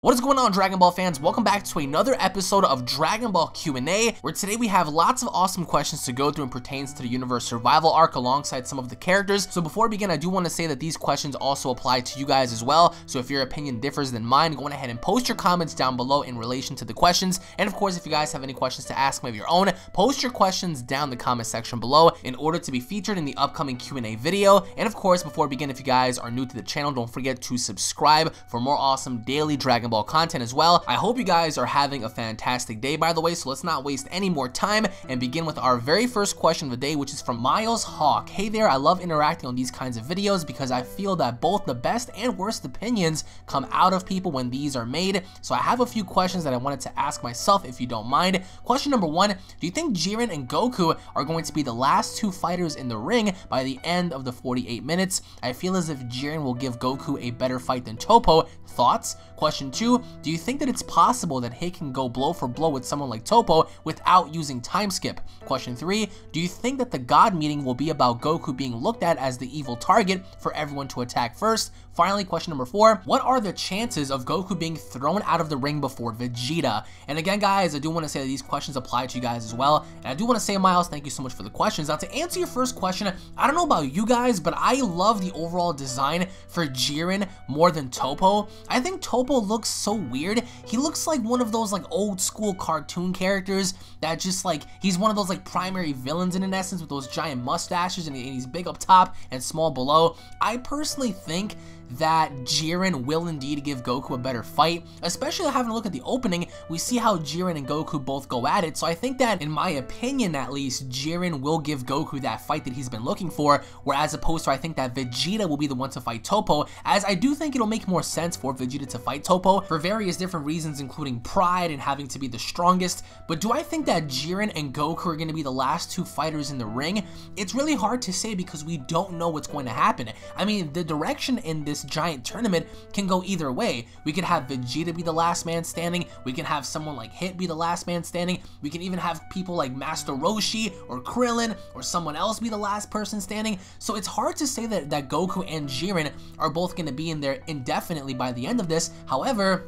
What is going on, Dragon Ball fans? Welcome back to another episode of Dragon Ball Q&A, where today we have lots of awesome questions to go through and pertains to the Universe Survival Arc alongside some of the characters. So before we begin, I do want to say that these questions also apply to you guys as well. So if your opinion differs than mine, go ahead and post your comments down below in relation to the questions. And of course, if you guys have any questions to ask me of your own, post your questions down in the comment section below in order to be featured in the upcoming Q&A video. And of course, before we begin, if you guys are new to the channel, don't forget to subscribe for more awesome daily Dragon Ball content as well. I hope you guys are having a fantastic day, by the way, so let's not waste any more time and begin with our very first question of the day, which is from Miles Hawk. Hey there, I love interacting on these kinds of videos because I feel that both the best and worst opinions come out of people when these are made. So I have a few questions that I wanted to ask myself, if you don't mind. Question number one, do you think Jiren and Goku are going to be the last two fighters in the ring by the end of the 48 minutes? I feel as if Jiren will give Goku a better fight than Toppo. Thoughts? Question two, do you think that it's possible that he can go blow for blow with someone like Toppo without using time skip? Question three, do you think that the God meeting will be about Goku being looked at as the evil target for everyone to attack first? Finally, question number four, what are the chances of Goku being thrown out of the ring before Vegeta? And again, guys, I do want to say that these questions apply to you guys as well. And I do want to say, Miles, thank you so much for the questions. Now, to answer your first question, I don't know about you guys, but I love the overall design for Jiren more than Toppo. I think Toppo looks so weird. He looks like one of those like old school cartoon characters that just like, he's one of those like primary villains in essence with those giant mustaches and he's big up top and small below. I personally think that Jiren will indeed give Goku a better fight, especially having a look at the opening. We see how Jiren and Goku both go at it, so I think that, in my opinion at least, Jiren will give Goku that fight that he's been looking for, whereas opposed to I think that Vegeta will be the one to fight Toppo, as I do think it'll make more sense for Vegeta to fight Toppo for various different reasons, including pride and having to be the strongest. But do I think that Jiren and Goku are going to be the last two fighters in the ring? It's really hard to say because we don't know what's going to happen. I mean, the direction in this giant tournament can go either way. We could have Vegeta be the last man standing, we can have someone like Hit be the last man standing, we can even have people like Master Roshi or Krillin or someone else be the last person standing. So it's hard to say that Goku and Jiren are both going to be in there indefinitely by the end of this. However,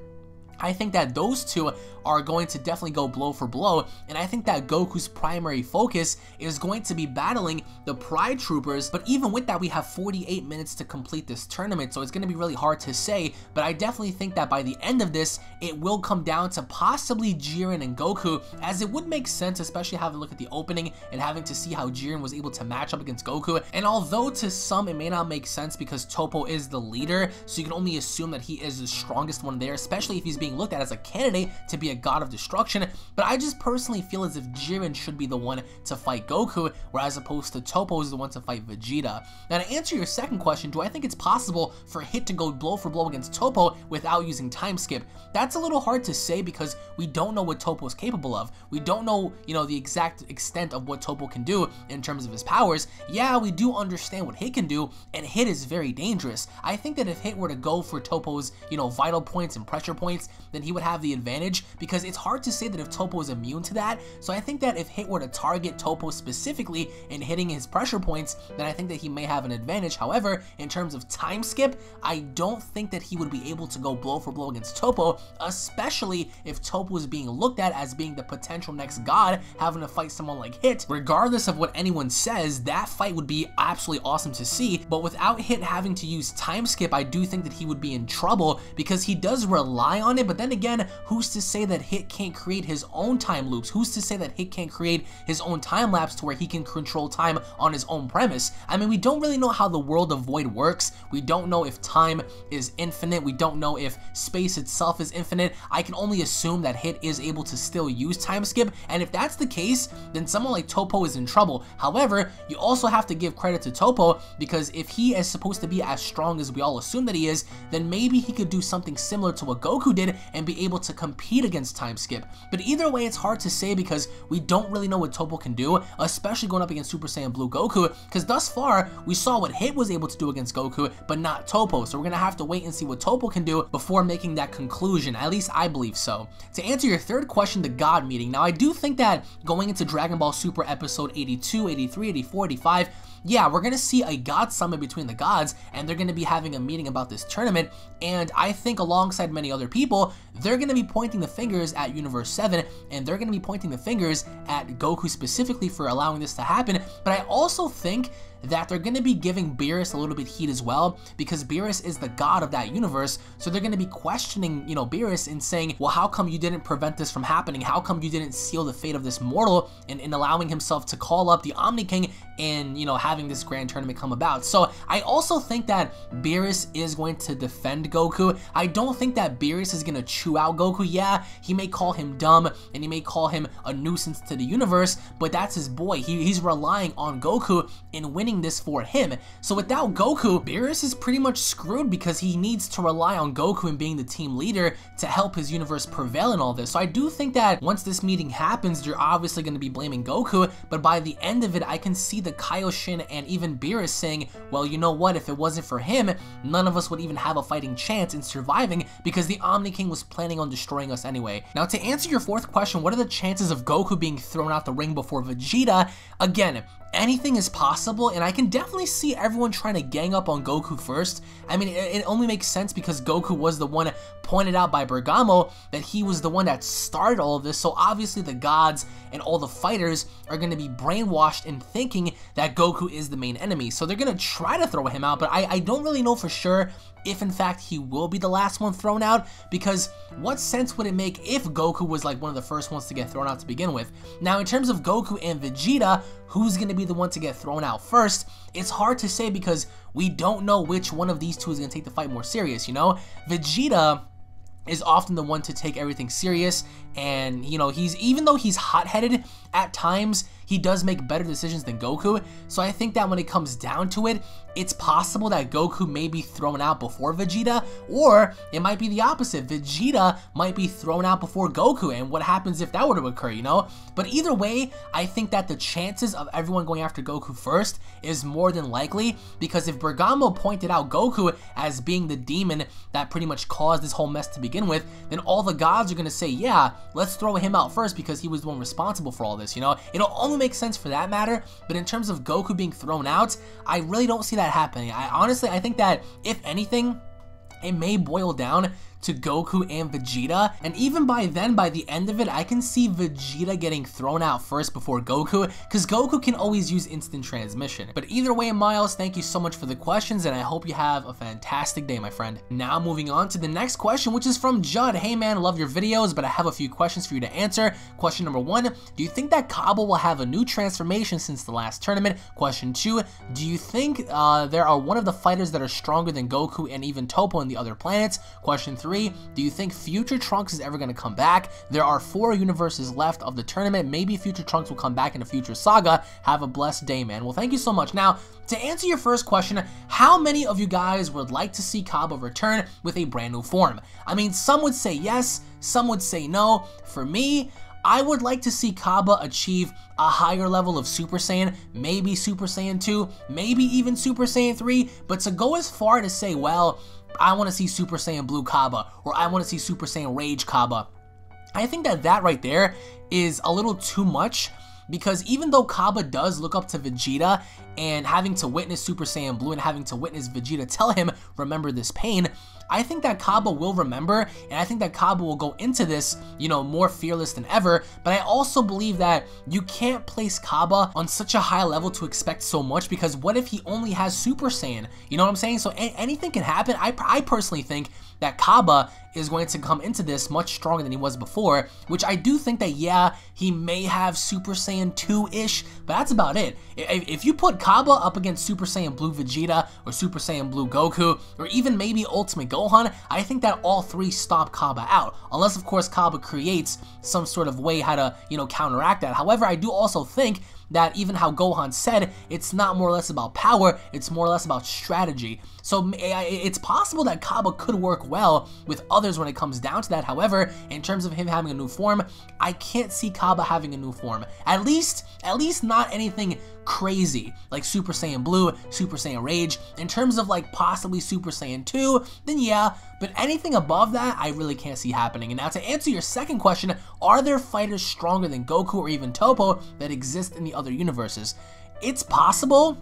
I think that those two are going to definitely go blow for blow, and I think that Goku's primary focus is going to be battling the Pride Troopers, but even with that, we have 48 minutes to complete this tournament, so it's going to be really hard to say, but I definitely think that by the end of this, it will come down to possibly Jiren and Goku, as it would make sense, especially having a look at the opening and having to see how Jiren was able to match up against Goku, and although to some it may not make sense because Toppo is the leader, so you can only assume that he is the strongest one there, especially if he's being looked at as a candidate to be a god of destruction, but I just personally feel as if Jiren should be the one to fight Goku, whereas opposed to Toppo is the one to fight Vegeta. Now, to answer your second question, do I think it's possible for Hit to go blow for blow against Toppo without using time skip? That's a little hard to say because we don't know what Toppo is capable of. We don't know, the exact extent of what Toppo can do in terms of his powers. Yeah, we do understand what Hit can do, and Hit is very dangerous. I think that if Hit were to go for Toppo's, vital points and pressure points, then he would have the advantage, because it's hard to say that if Toppo is immune to that. So I think that if Hit were to target Toppo specifically in hitting his pressure points, then I think that he may have an advantage. However, in terms of time skip, I don't think that he would be able to go blow for blow against Toppo, especially if Toppo is being looked at as being the potential next god, having to fight someone like Hit. Regardless of what anyone says, that fight would be absolutely awesome to see, but without Hit having to use time skip, I do think that he would be in trouble because he does rely on it, but then again, who's to say that Hit can't create his own time loops? Who's to say that Hit can't create his own time lapse to where he can control time on his own premise? I mean, we don't really know how the world of Void works. We don't know if time is infinite. We don't know if space itself is infinite. I can only assume that Hit is able to still use time skip, and if that's the case, then someone like Toppo is in trouble. However, you also have to give credit to Toppo, because if he is supposed to be as strong as we all assume that he is, then maybe he could do something similar to what Goku did and be able to compete against time skip. But either way, it's hard to say because we don't really know what Toppo can do, especially going up against Super Saiyan Blue Goku, because thus far we saw what Hit was able to do against Goku, but not Toppo. So we're gonna have to wait and see what Toppo can do before making that conclusion. At least I believe so. To answer your third question, the God meeting. Now, I do think that going into Dragon Ball Super episode 82, 83, 84, 85, yeah, we're gonna see a God Summit between the gods, and they're gonna be having a meeting about this tournament, and I think alongside many other people, they're gonna be pointing the fingers at Universe 7, and they're gonna be pointing the fingers at Goku specifically for allowing this to happen, but I also think that they're going to be giving Beerus a little bit heat as well, because Beerus is the god of that universe, so they're going to be questioning, you know, Beerus and saying, well, how come you didn't prevent this from happening? How come you didn't seal the fate of this mortal in allowing himself to call up the Omni King and, you know, having this grand tournament come about? So I also think that Beerus is going to defend Goku. I don't think that Beerus is going to chew out Goku. Yeah, he may call him dumb and he may call him a nuisance to the universe, but that's his boy. He's relying on Goku in winning this for him. So without Goku, Beerus is pretty much screwed because he needs to rely on Goku and being the team leader to help his universe prevail in all this. So I do think that once this meeting happens, they're obviously going to be blaming Goku, but by the end of it, I can see the Kaioshin and even Beerus saying, well, you know what, if it wasn't for him, none of us would even have a fighting chance in surviving because the Omni King was planning on destroying us anyway. Now, to answer your fourth question, what are the chances of Goku being thrown out the ring before Vegeta? Again, anything is possible, and I can definitely see everyone trying to gang up on Goku first. I mean, it only makes sense because Goku was the one pointed out by Bergamo that he was the one that started all of this, so obviously the gods and all the fighters are going to be brainwashed in thinking that Goku is the main enemy, so they're going to try to throw him out, but I don't really know for sure if in fact he will be the last one thrown out, because what sense would it make if Goku was like one of the first ones to get thrown out to begin with? Now, in terms of Goku and Vegeta, who's going to be the one to get thrown out first? It's hard to say because we don't know which one of these two is going to take the fight more serious, you know? Vegeta is often the one to take everything serious, and you know, even though he's hot-headed at times, he does make better decisions than Goku. So I think that when it comes down to it, it's possible that Goku may be thrown out before Vegeta, or it might be the opposite. Vegeta might be thrown out before Goku, and what happens if that were to occur, you know? But either way, I think that the chances of everyone going after Goku first is more than likely, because if Bergamo pointed out Goku as being the demon that pretty much caused this whole mess to begin with, then all the gods are going to say, yeah, let's throw him out first because he was the one responsible for all this, you know? It'll only make sense for that matter, but in terms of Goku being thrown out, I really don't see that happening. I think that if anything, it may boil down to Goku and Vegeta, and even by then, by the end of it, I can see Vegeta getting thrown out first before Goku, because Goku can always use instant transmission. But either way, Miles, thank you so much for the questions, and I hope you have a fantastic day, my friend. Now moving on to the next question, which is from Judd. Hey man, love your videos, but I have a few questions for you to answer. Question number 1, do you think that Kaaba will have a new transformation since the last tournament? Question 2, do you think there are one of the fighters that are stronger than Goku and even Toppo in the other planets? Question 3, do you think future Trunks is ever going to come back? There are 4 universes left of the tournament. Maybe future Trunks will come back in a future saga. Have a blessed day, man. Well, thank you so much. Now, to answer your first question, how many of you guys would like to see Kaaba return with a brand new form? I mean, some would say yes, some would say no. For me, I would like to see Kaaba achieve a higher level of Super Saiyan, maybe Super Saiyan 2, maybe even Super Saiyan 3, but to go as far to say, well, I want to see Super Saiyan Blue Kaaba, or I want to see Super Saiyan Rage Kaaba, I think that right there is a little too much, because even though Kaaba does look up to Vegeta, and having to witness Super Saiyan Blue and having to witness Vegeta tell him, remember this pain, I think that Kaaba will remember, and I think that Kaaba will go into this, you know, more fearless than ever, but I also believe that you can't place Kaaba on such a high level to expect so much, because what if he only has Super Saiyan? You know what I'm saying? So anything can happen. I personally think that Kaaba is going to come into this much stronger than he was before, which I do think that, yeah, he may have Super Saiyan 2-ish, but that's about it. If you put Kaaba up against Super Saiyan Blue Vegeta, or Super Saiyan Blue Goku, or even maybe Ultimate Gohan, I think that all 3 stomp Kaaba out, unless of course Kaaba creates some sort of way how to, you know, counteract that. However, I do also think that even how Gohan said, it's not more or less about power, it's more or less about strategy. So it's possible that Kaaba could work well with others when it comes down to that. However, in terms of him having a new form, I can't see Kaaba having a new form. At least not anything crazy like Super Saiyan Blue, Super Saiyan Rage. In terms of like possibly Super Saiyan 2, then yeah, but anything above that, I really can't see happening. And now to answer your second question, are there fighters stronger than Goku or even Toppo that exist in the other universes? It's possible,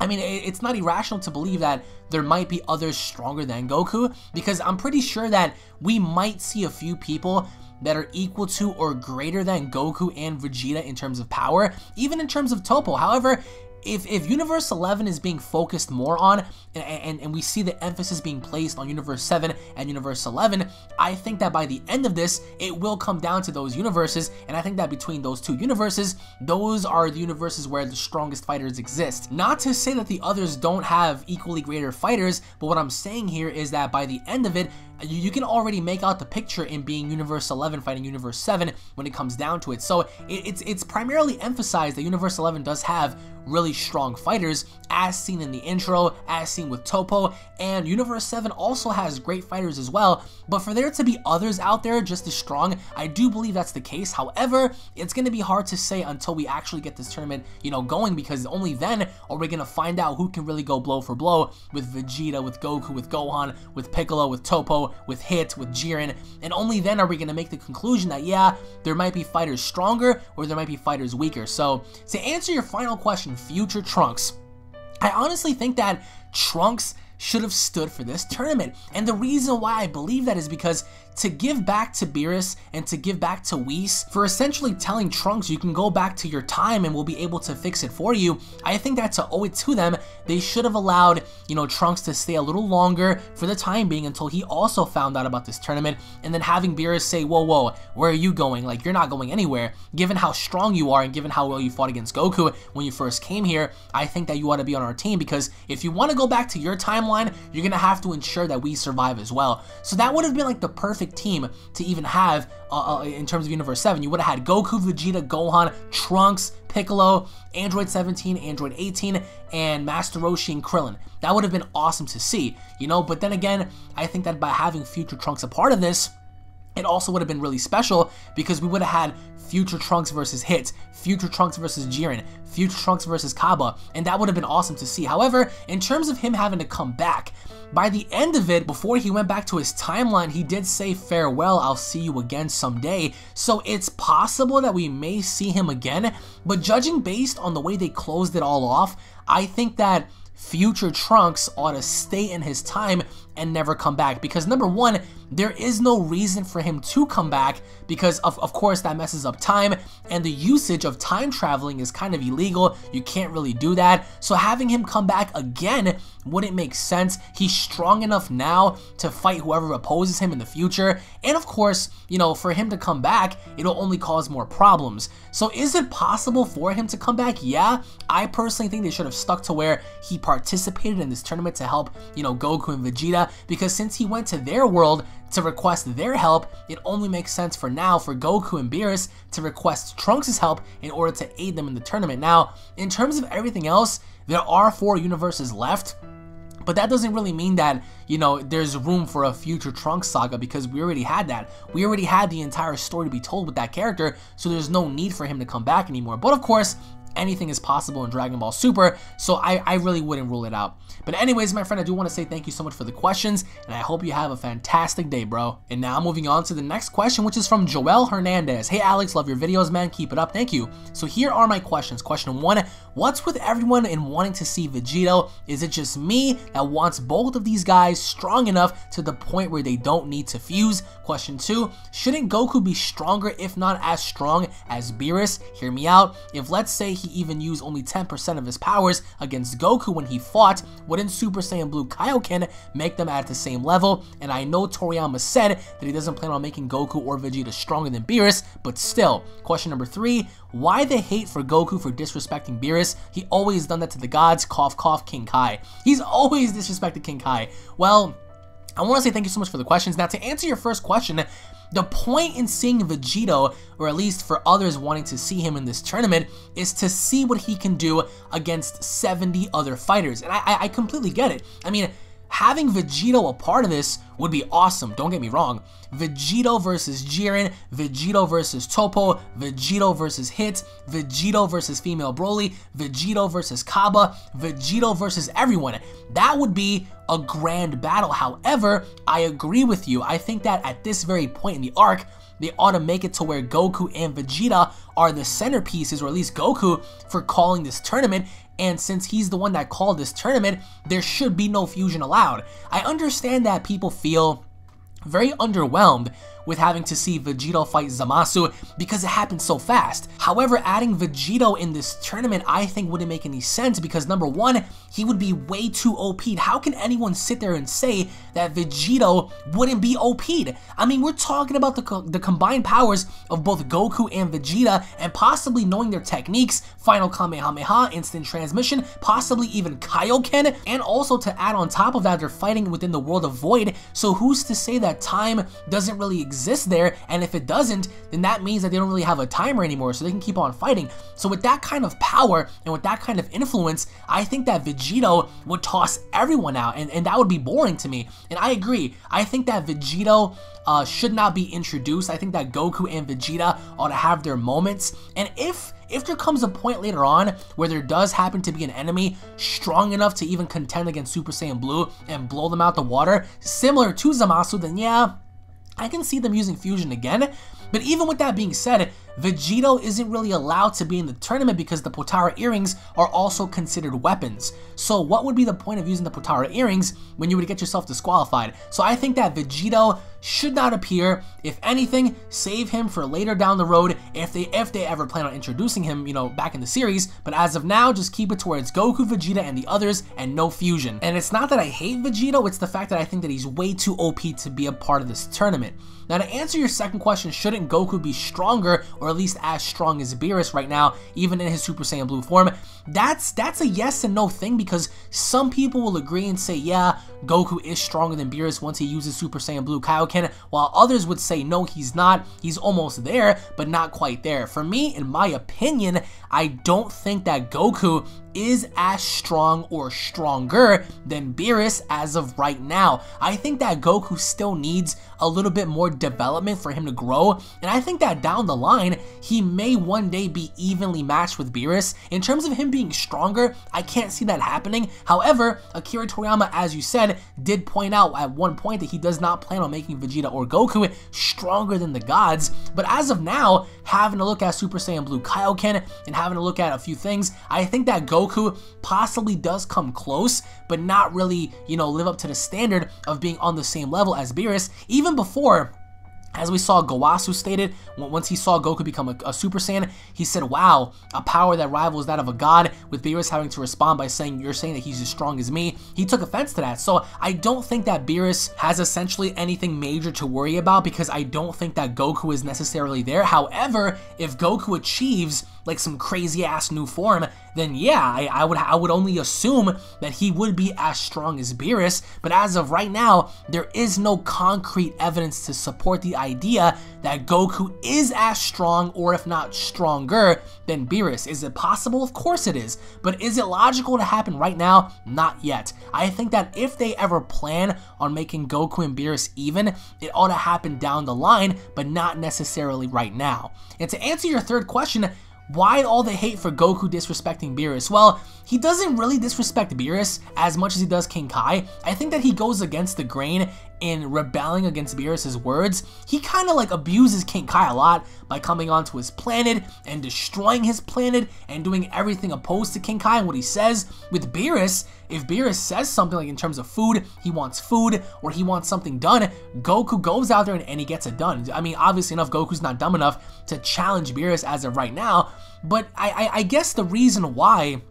I mean, it's not irrational to believe that there might be others stronger than Goku, because I'm pretty sure that we might see a few people that are equal to or greater than Goku and Vegeta in terms of power, even in terms of Toppo. However, if Universe 11 is being focused more on, and we see the emphasis being placed on Universe 7 and Universe 11, I think that by the end of this, it will come down to those universes, and I think that between those two universes, those are the universes where the strongest fighters exist. Not to say that the others don't have equally greater fighters, but what I'm saying here is that by the end of it, you can already make out the picture in being Universe 11 fighting Universe 7 when it comes down to it. So it's primarily emphasized that Universe 11 does have really strong fighters, as seen in the intro, as seen with Toppo, and Universe 7 also has great fighters as well. But for there to be others out there just as strong, I do believe that's the case. However, it's going to be hard to say until we actually get this tournament, going, because only then are we going to find out who can really go blow for blow with Vegeta, with Goku, with Gohan, with Piccolo, with Toppo, with Hit, with Jiren, and only then are we going to make the conclusion that, yeah, there might be fighters stronger or there might be fighters weaker. So, to answer your final question, future Trunks, I honestly think that Trunks should have stood for this tournament. And the reason why I believe that is because to give back to Beerus and to give back to Whis for essentially telling Trunks you can go back to your time and we'll be able to fix it for you, I think that to owe it to them, they should have allowed, Trunks to stay a little longer for the time being until he also found out about this tournament, and then having Beerus say, whoa, where are you going? Like, you're not going anywhere. Given how strong you are and given how well you fought against Goku when you first came here, I think that you ought to be on our team, because if you want to go back to your timeline, you're going to have to ensure that we survive as well. So that would have been like the perfect team to even have in terms of Universe 7. You would have had Goku, Vegeta, Gohan, Trunks, Piccolo, Android 17, Android 18, and Master Roshi and Krillin. That would have been awesome to see, but then again, I think that by having future Trunks a part of this, it also would have been really special, because we would have had future Trunks versus Hit, future Trunks versus Jiren, future Trunks versus Kaaba, and that would have been awesome to see. However, in terms of him having to come back, by the end of it, before he went back to his timeline, he did say, farewell, I'll see you again someday. So it's possible that we may see him again, but judging based on the way they closed it all off, I think that future Trunks ought to stay in his time and never come back, because number one, there is no reason for him to come back, because of course that messes up time, and the usage of time traveling is kind of illegal. You can't really do that, so having him come back again wouldn't make sense. He's strong enough now to fight whoever opposes him in the future, and of course, for him to come back, it'll only cause more problems. So is it possible for him to come back? Yeah, I personally think they should have stuck to where he participated in this tournament to help, Goku and Vegeta, because since he went to their world to request their help, it only makes sense for now for Goku and Beerus to request Trunks' help in order to aid them in the tournament. Now, in terms of everything else, there are 4 universes left, but that doesn't really mean that, there's room for a future Trunks saga, because we already had that. We already had the entire story to be told with that character, so there's no need for him to come back anymore. But of course, anything is possible in Dragon Ball Super, so I really wouldn't rule it out. But anyways, my friend, I do want to say thank you so much for the questions, and I hope you have a fantastic day, bro. And now moving on to the next question, which is from Joel Hernandez. Hey Alex, love your videos, man, keep it up, thank you. So here are my questions. Question 1, what's with everyone in wanting to see VEGITO? Is it just me that wants both of these guys strong enough to the point where they don't need to fuse? Question 2, shouldn't Goku be stronger, if not as strong as Beerus? Hear me out. If let's say he even used only 10% of his powers against Goku when he fought, wouldn't Super Saiyan Blue Kaioken make them at the same level? And I know Toriyama said that he doesn't plan on making Goku or Vegeta stronger than Beerus, but still. Question number 3, why the hate for Goku for disrespecting Beerus? He always done that to the gods, cough cough, King Kai. He's always disrespected King Kai. Well, I want to say thank you so much for the questions. Now, to answer your first question, the point in seeing VEGITO, or at least for others wanting to see him in this tournament, is to see what he can do against 70 other fighters. And I completely get it. I mean, having VEGITO a part of this would be awesome, don't get me wrong. VEGITO versus Jiren, VEGITO versus Toppo, VEGITO versus Hit, VEGITO versus Female Broly, VEGITO versus Kaaba, VEGITO versus everyone. That would be a grand battle. However, I agree with you. I think that at this very point in the arc, they ought to make it to where Goku and Vegeta are the centerpieces, or at least Goku, for calling this tournament, and since he's the one that called this tournament, there should be no fusion allowed. I understand that people feel very underwhelmed with having to see Vegito fight Zamasu because it happened so fast. However, adding Vegito in this tournament I think wouldn't make any sense because number one, he would be way too OP'd. How can anyone sit there and say that Vegito wouldn't be OP'd? I mean, we're talking about the combined powers of both Goku and Vegeta and possibly knowing their techniques, Final Kamehameha, Instant Transmission, possibly even Kaioken, and also to add on top of that, they're fighting within the world of Void, so who's to say that time doesn't really exist there? And if it doesn't, then that means that they don't really have a timer anymore, so they can keep on fighting. So with that kind of power and with that kind of influence, I think that Vegito would toss everyone out, and that would be boring to me. And I agree. I think that Vegito should not be introduced. I think that Goku and Vegeta ought to have their moments, and if there comes a point later on where there does happen to be an enemy strong enough to even contend against Super Saiyan Blue and blow them out the water, similar to Zamasu, then yeah, I can see them using fusion again. But even with that being said, Vegito isn't really allowed to be in the tournament because the Potara earrings are also considered weapons. So what would be the point of using the Potara earrings when you would get yourself disqualified? So I think that Vegito should not appear. If anything, save him for later down the road if they ever plan on introducing him, you know, back in the series. But as of now, just keep it to where it's Goku, Vegeta, and the others, and no fusion. And it's not that I hate Vegito, it's the fact that I think that he's way too OP to be a part of this tournament. Now, to answer your second question, shouldn't Goku be stronger, or at least as strong as Beerus right now, even in his Super Saiyan Blue form? That's a yes and no thing, because some people will agree and say, yeah, Goku is stronger than Beerus once he uses Super Saiyan Blue Kaioken, while others would say, no, he's not. He's almost there, but not quite there. For me, in my opinion, I don't think that Goku is as strong or stronger than Beerus as of right now. I think that Goku still needs a little bit more development for him to grow, and I think that down the line, he may one day be evenly matched with Beerus. In terms of him being stronger, I can't see that happening. However, Akira Toriyama, as you said, did point out at one point that he does not plan on making Vegeta or Goku stronger than the gods, but as of now, having a look at Super Saiyan Blue Kaioken and having a look at a few things, I think that Goku possibly does come close, but not really, you know, live up to the standard of being on the same level as Beerus. Even before, as we saw Gowasu stated, once he saw Goku become a Super Saiyan, he said, wow, a power that rivals that of a god, with Beerus having to respond by saying, you're saying that he's as strong as me. He took offense to that. So I don't think that Beerus has essentially anything major to worry about, because I don't think that Goku is necessarily there. However, if Goku achieves like some crazy ass new form, then yeah, I would only assume that he would be as strong as Beerus. But as of right now, there is no concrete evidence to support the idea that Goku is as strong, or if not stronger, than Beerus. Is it possible? Of course it is. But is it logical to happen right now? Not yet. I think that if they ever plan on making Goku and Beerus even, it ought to happen down the line, but not necessarily right now. And to answer your third question, why all the hate for Goku disrespecting Beerus? Well, he doesn't really disrespect Beerus as much as he does King Kai. I think that he goes against the grain in rebelling against Beerus' words. He kind of like abuses King Kai a lot by coming onto his planet and destroying his planet and doing everything opposed to King Kai and what he says. With Beerus, if Beerus says something like in terms of food, he wants food, or he wants something done, Goku goes out there and he gets it done. I mean, obviously enough, Goku's not dumb enough to challenge Beerus as of right now, but I guess the reason why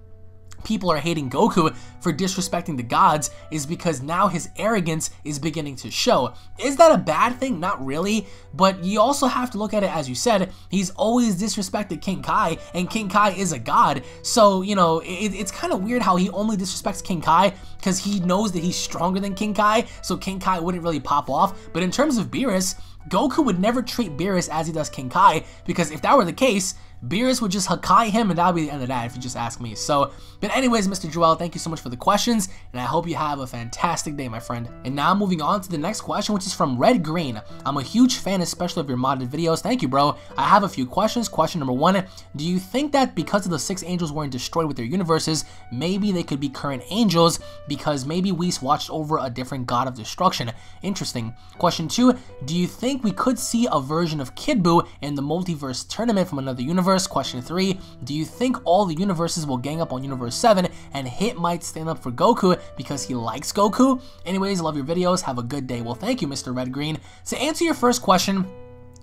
people are hating Goku for disrespecting the gods is because now his arrogance is beginning to show. Is that a bad thing? Not really, but you also have to look at it, as you said, he's always disrespected King Kai, and King Kai is a god. So, you know, it's kind of weird how he only disrespects King Kai because he knows that he's stronger than King Kai, so King Kai wouldn't really pop off. But in terms of Beerus, Goku would never treat Beerus as he does King Kai, because if that were the case, Beerus would just Hakai him, and that would be the end of that if you just ask me. So, but anyways, Mr. Joel, thank you so much for the questions, and I hope you have a fantastic day, my friend. And now moving on to the next question, which is from RedGreen. I'm a huge fan, especially of your modded videos. Thank you, bro. I have a few questions. Question number one, do you think that because of the 6 angels weren't destroyed with their universes, maybe they could be current angels because maybe Whis watched over a different god of destruction? Interesting. Question two, do you think we could see a version of Kid Buu in the multiverse tournament from another universe? Xenoverse. Question 3, do you think all the universes will gang up on Universe 7 and Hit might stand up for Goku because he likes Goku? Anyways, love your videos. Have a good day. Well, thank you, Mr. RedGreen. To answer your first question,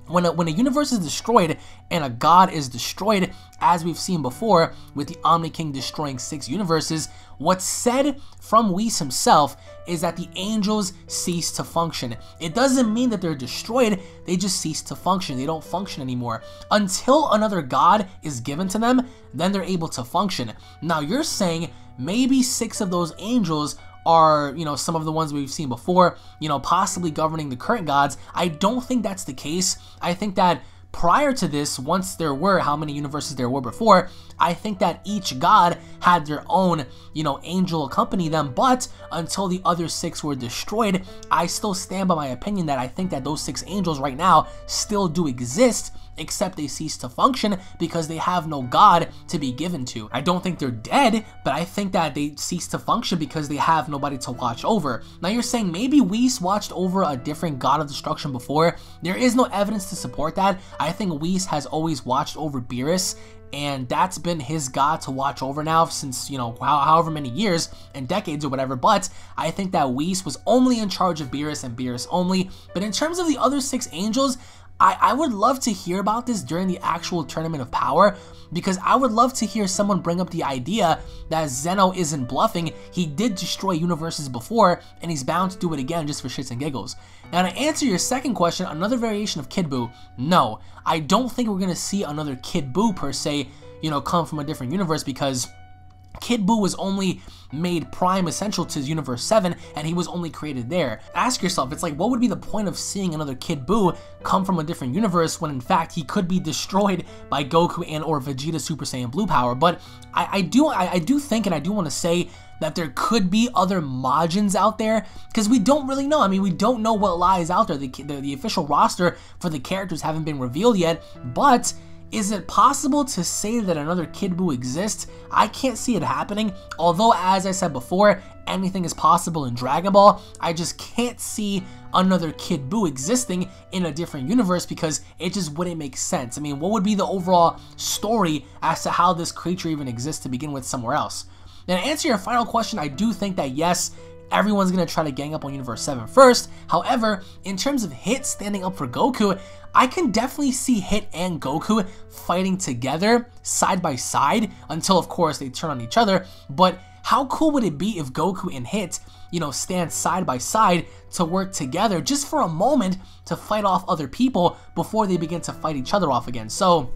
when a universe is destroyed and a god is destroyed, as we've seen before with the Omni King destroying 6 universes, what's said from Whis himself is that the angels cease to function. It doesn't mean that they're destroyed, they just cease to function. They don't function anymore. Until another god is given to them, then they're able to function. Now you're saying maybe 6 of those angels are, you know, some of the ones we've seen before, you know, possibly governing the current gods. I don't think that's the case. I think that prior to this, once there were how many universes there were before, I think that each god had their own, you know, angel accompany them, but until the other 6 were destroyed, I still stand by my opinion that I think that those 6 angels right now still do exist, except they cease to function because they have no god to be given to. I don't think they're dead, but I think that they cease to function because they have nobody to watch over. Now you're saying maybe Whis watched over a different god of destruction before. There is no evidence to support that. I think Whis has always watched over Beerus, and that's been his god to watch over now since, you know, however many years and decades or whatever. But I think that Whis was only in charge of Beerus and Beerus only. But in terms of the other 6 angels, I would love to hear about this during the actual Tournament of Power, because I would love to hear someone bring up the idea that Zeno isn't bluffing. He did destroy universes before, and he's bound to do it again just for shits and giggles. Now, to answer your second question, another variation of Kid Buu, no, I don't think we're going to see another Kid Buu per se, you know, come from a different universe, because Kid Buu was only made prime essential to Universe 7, and he was only created there. Ask yourself, it's like, what would be the point of seeing another Kid Buu come from a different universe when in fact he could be destroyed by Goku and or Vegeta Super Saiyan Blue power? But I do think, and I do want to say that there could be other Majins out there, because we don't really know. I mean, we don't know what lies out there. The official roster for the characters haven't been revealed yet, but is it possible to say that another Kid Buu exists? I can't see it happening, although as I said before, anything is possible in Dragon Ball. I just can't see another Kid Buu existing in a different universe because it just wouldn't make sense. I mean, what would be the overall story as to how this creature even exists to begin with somewhere else? Now, to answer your final question, I do think that yes, everyone's going to try to gang up on Universe 7 first. However, in terms of Hit standing up for Goku, I can definitely see Hit and Goku fighting together side by side until, of course, they turn on each other. But how cool would it be if Goku and Hit, you know, stand side by side to work together just for a moment to fight off other people before they begin to fight each other off again? So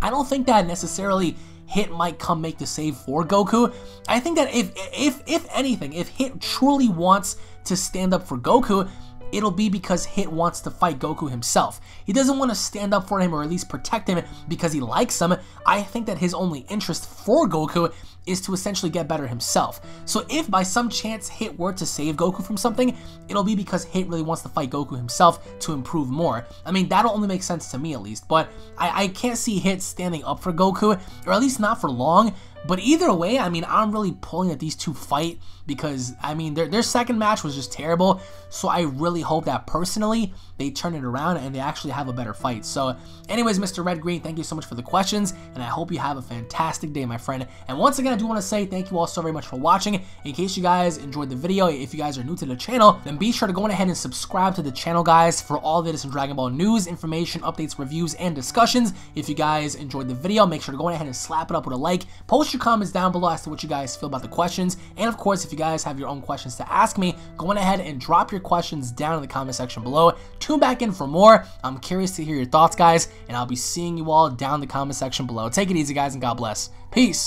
I don't think that necessarily Hit might come make the save for Goku. I think that if anything, if Hit truly wants to stand up for Goku, it'll be because Hit wants to fight Goku himself. He doesn't want to stand up for him or at least protect him because he likes him. I think that his only interest for Goku is to essentially get better himself. So if by some chance Hit were to save Goku from something, it'll be because Hit really wants to fight Goku himself to improve more. I mean, that'll only make sense to me at least, but I can't see Hit standing up for Goku, or at least not for long. But either way, I mean, I'm really pulling that these two fight because, I mean, their second match was just terrible. So I really hope that personally they turn it around and they actually have a better fight. So anyways, Mr. RedGreen, thank you so much for the questions, and I hope you have a fantastic day, my friend. And once again, I do want to say thank you all so very much for watching. In case you guys enjoyed the video, if you guys are new to the channel, then be sure to go ahead and subscribe to the channel, guys, for all the latest in Dragon Ball news, information, updates, reviews, and discussions. If you guys enjoyed the video, make sure to go ahead and slap it up with a like. Post your comments down below as to what you guys feel about the questions, and of course, if you guys have your own questions to ask me, go on ahead and drop your questions down in the comment section below. Tune back in for more. I'm curious to hear your thoughts, guys, and I'll be seeing you all down in the comment section below. Take it easy, guys, and God bless. Peace.